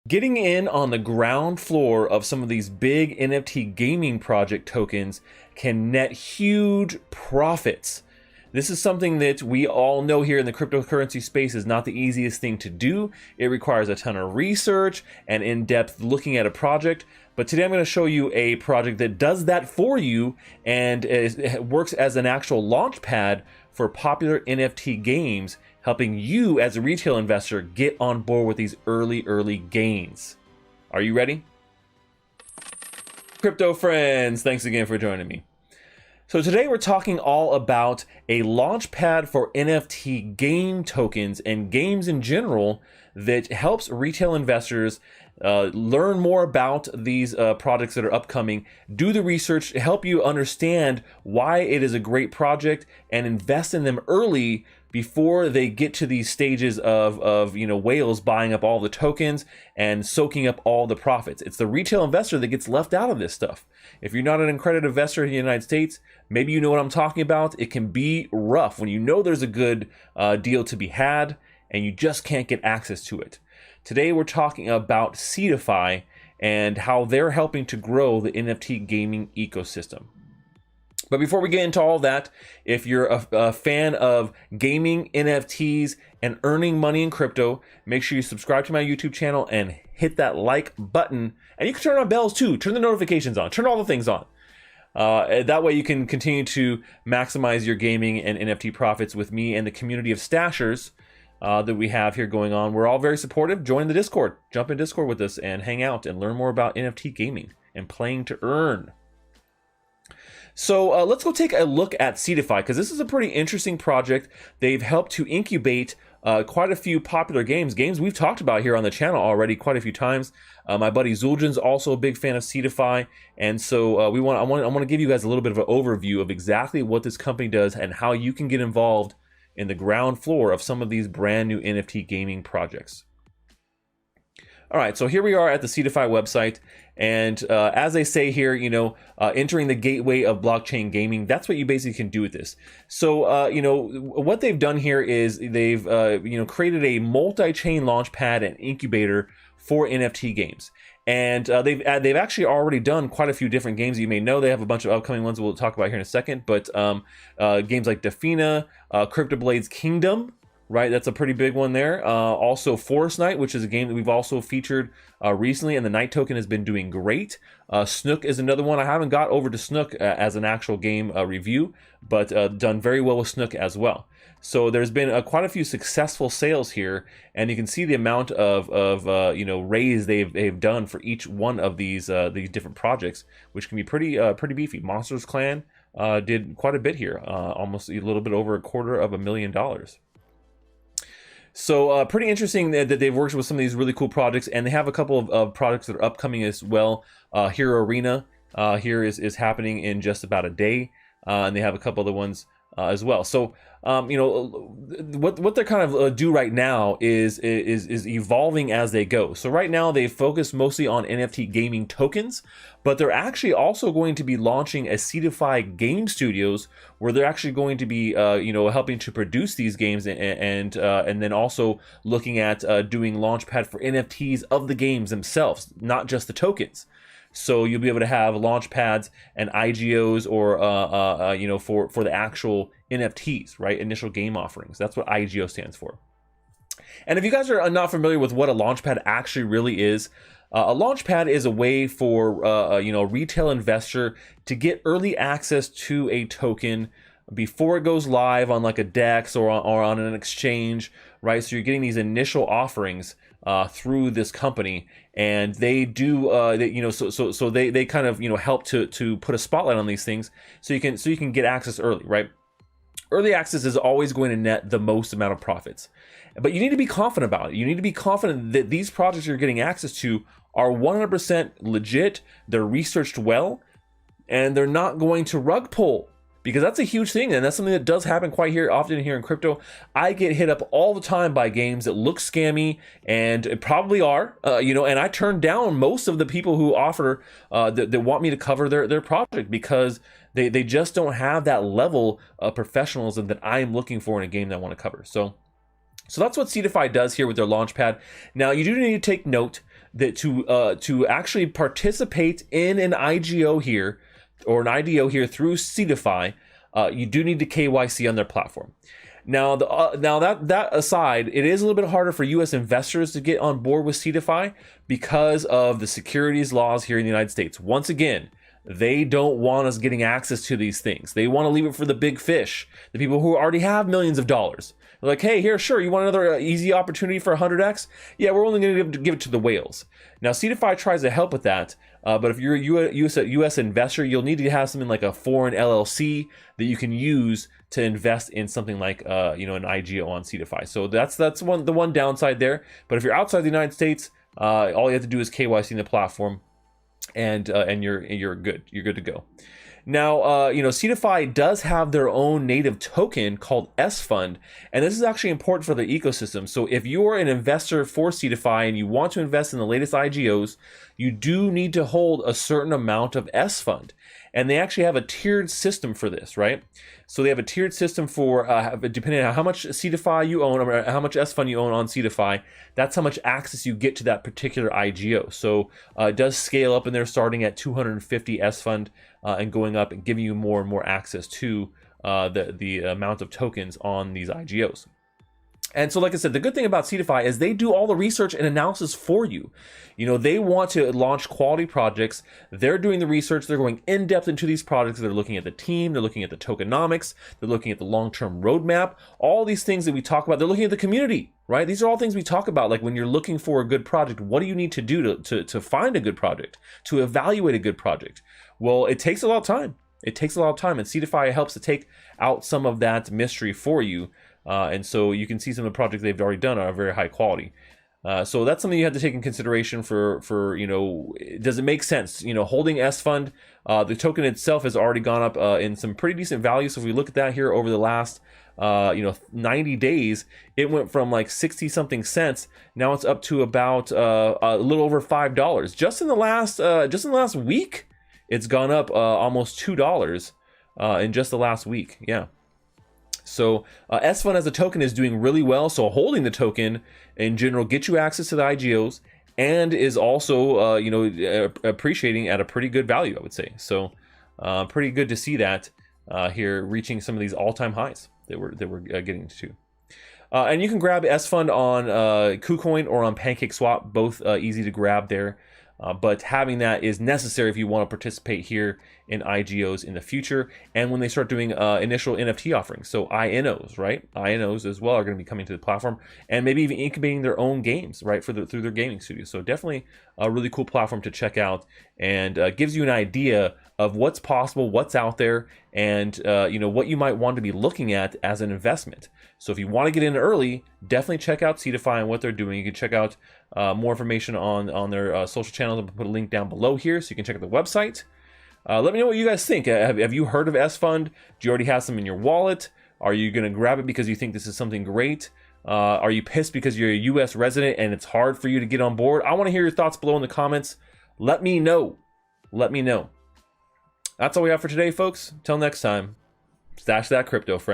Getting in on the ground floor of some of these big NFT gaming project tokens can net huge profits. This is something that we all know here in the cryptocurrency space is not the easiest thing to do. It requires a ton of research and in-depth looking at a project. But today I'm going to show you a project that does that for you and works as an actual launch pad for popular NFT games, helping you as a retail investor get on board with these early gains. Are you ready? Crypto friends, thanks again for joining me. So today we're talking all about a launch pad for NFT game tokens and games in general that helps retail investors learn more about these projects that are upcoming, do the research, help you understand why it is a great project, and invest in them early before they get to these stages of whales buying up all the tokens and soaking up all the profits. It's the retail investor that gets left out of this stuff. If you're not an accredited investor in the United States, maybe you know what I'm talking about. It can be rough when you know there's a good deal to be had and you just can't get access to it. Today we're talking about Seedify and how they're helping to grow the NFT gaming ecosystem. But before we get into all that, if you're a fan of gaming, NFTs, and earning money in crypto, make sure you subscribe to my YouTube channel and hit that like button. And you can turn on bells too. Turn the notifications on. Turn all the things on. That way you can continue to maximize your gaming and NFT profits with me and the community of Stachers that we have here going on. We're all very supportive. Join the Discord. Jump in Discord with us and hang out and learn more about NFT gaming and playing to earn. So let's go take a look at Seedify, because this is a pretty interesting project. They've helped to incubate quite a few popular games we've talked about here on the channel already quite a few times. My buddy Zuljan's also a big fan of Seedify, and so I want to give you guys a little bit of an overview of exactly what this company does and how you can get involved in the ground floor of some of these brand new NFT gaming projects. All right, so here we are at the Seedify website, and as they say here, entering the gateway of blockchain gaming, that's what you basically can do with this. So, what they've done here is they've, created a multi-chain launch pad and incubator for NFT games. And they've actually already done quite a few different games. You may know they have a bunch of upcoming ones we'll talk about here in a second, but games like Defina, CryptoBlade's Kingdom, right, that's a pretty big one there. Also Forest Night, which is a game that we've also featured recently, and the Night token has been doing great. Snook is another one. I haven't got over to Snook as an actual game review, but done very well with Snook as well. So there's been quite a few successful sales here, and you can see the amount of raise they've done for each one of these different projects, which can be pretty beefy. Monsters Clan did quite a bit here, almost a little bit over $250,000. So pretty interesting that they've worked with some of these really cool projects, and they have a couple of projects that are upcoming as well. Herein here is happening in just about a day, and they have a couple other ones as well. So what they're kind of do right now is evolving as they go. So right now they focus mostly on NFT gaming tokens, but they're actually also going to be launching a Seedify game studios where they're actually going to be helping to produce these games and then also looking at doing launchpad for NFTs of the games themselves, not just the tokens. So you'll be able to have launch pads and IGOs or for the actual NFTs, right? Initial game offerings. That's what IGO stands for. And if you guys are not familiar with what a launch pad actually really is, a launch pad is a way for a retail investor to get early access to a token before it goes live on like a DEX or on an exchange, right? So you're getting these initial offerings through this company, and they do they kind of help to put a spotlight on these things so you can get access early, right? Early access is always going to net the most amount of profits, but you need to be confident about it. You need to be confident that these projects you're getting access to are 100% legit, they're researched well, and they're not going to rug pull. Because that's a huge thing, and that's something that does happen quite often here in crypto. I get hit up all the time by games that look scammy, and it probably are, and I turn down most of the people who offer, that want me to cover their project because they just don't have that level of professionalism that I'm looking for in a game that I want to cover. So that's what Seedify does here with their launchpad. Now, you do need to take note that to actually participate in an IGO here or an IDO here through Seedify, you do need to KYC on their platform. Now, that aside, it is a little bit harder for U.S. investors to get on board with Seedify because of the securities laws here in the United States. Once again, they don't want us getting access to these things. They want to leave it for the big fish, the people who already have millions of dollars. They're like, hey, here, sure, you want another easy opportunity for 100x? Yeah, we're only going to give it to the whales. Now, Seedify tries to help with that, but if you're a U.S. investor, you'll need to have something like a foreign LLC that you can use to invest in something like an IGO on Seedify. So that's the one downside there. But if you're outside the United States, all you have to do is KYC in the platform, and you're good. You're good to go. Now, Seedify does have their own native token called SFUND, and this is actually important for the ecosystem. So if you're an investor for Seedify and you want to invest in the latest IGOs, you do need to hold a certain amount of SFUND. And they actually have a tiered system for this, right? So they have a tiered system for, depending on how much Seedify you own or how much SFUND you own on Seedify, that's how much access you get to that particular IGO. So it does scale up, and they're starting at 250 SFUND and going up and giving you more and more access to the amount of tokens on these IGOs. And so, like I said, the good thing about Seedify is they do all the research and analysis for you. They want to launch quality projects. They're doing the research. They're going in depth into these projects. They're looking at the team. They're looking at the tokenomics. They're looking at the long-term roadmap. All these things that we talk about. They're looking at the community, right? These are all things we talk about. Like when you're looking for a good project, what do you need to do to find a good project, to evaluate a good project? Well, it takes a lot of time. It takes a lot of time, and Seedify helps to take out some of that mystery for you. And so you can see some of the projects they've already done are very high quality. So that's something you have to take in consideration for does it make sense? Holding SFUND, the token itself has already gone up in some pretty decent value. So if we look at that here over the last 90 days, it went from like 60 something cents. Now it's up to about a little over $5. Just in the last week, it's gone up almost $2 in just the last week. Yeah. So SFUND as a token is doing really well. So holding the token in general gets you access to the IGOs and is also appreciating at a pretty good value, I would say. So pretty good to see that here reaching some of these all-time highs that we're getting to. And you can grab SFUND on KuCoin or on PancakeSwap, both easy to grab there. But having that is necessary if you want to participate here in IGOs in the future and when they start doing initial NFT offerings. So INOs, right? INOs as well are going to be coming to the platform and maybe even incubating their own games, right, through their gaming studio. So definitely a really cool platform to check out, and gives you an idea of what's possible, what's out there, and what you might want to be looking at as an investment. So if you want to get in early, definitely check out Seedify and what they're doing. You can check out more information on their social channels. I'll put a link down below here so you can check out the website. Let me know what you guys think. Have you heard of SFUND? Do you already have some in your wallet? Are you going to grab it because you think this is something great? Are you pissed because you're a U.S. resident and it's hard for you to get on board? I want to hear your thoughts below in the comments. Let me know. Let me know. That's all we have for today, folks. Until next time, stash that crypto, friends.